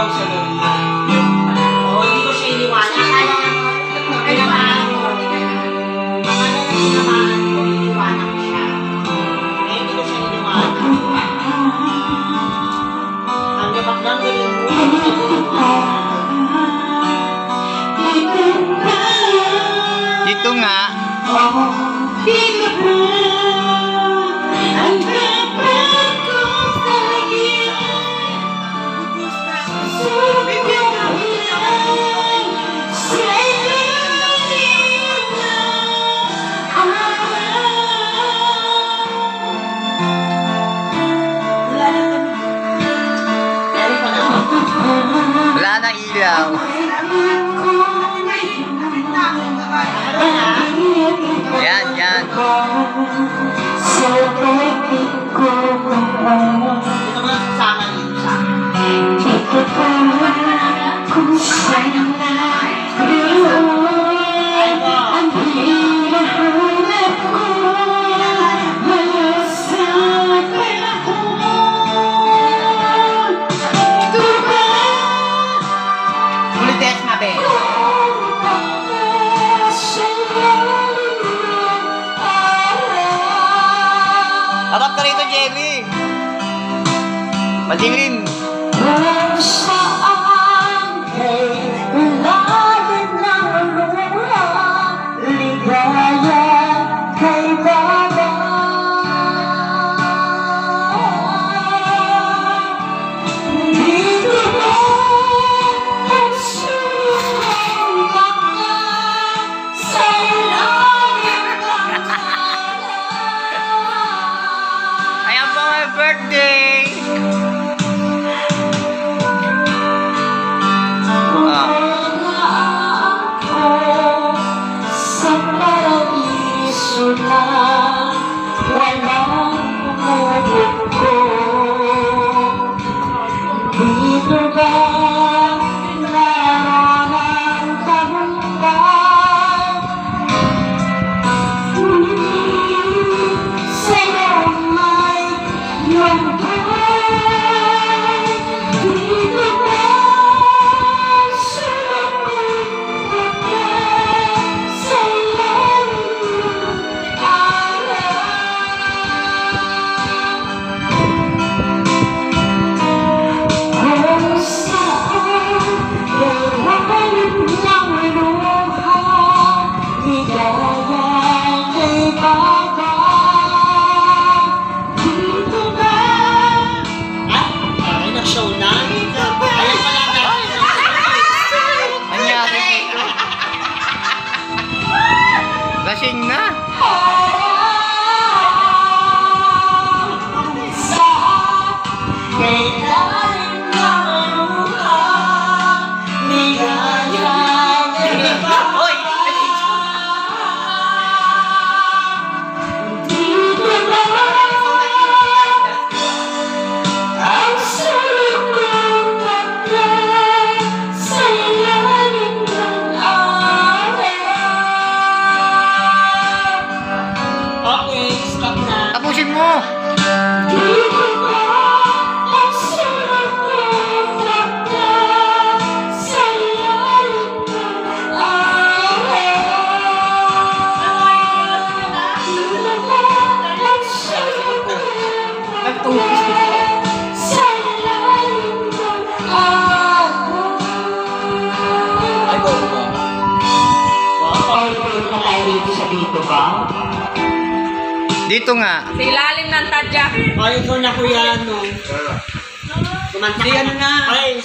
daw sa ganun. Oo, hindi ko siya iniwanan. Akala na tinamaan ko, iniwanan ko siya. Eh, hindi ko siya iniwanan. Ang yapak lang, galing mo. Dito nga. Wala nang ilaw. Yan, yan. Ito mga kasama dito sa akin. Ulites na, be. Harap ka rito, Jelly. Madilim. Ayan po my birthday. Lasing na. Tapusin mo. Dito nga. Sa ilalim ng tadyak. Ay, ikaw na kuya, no? Kumanta ka na. Ay,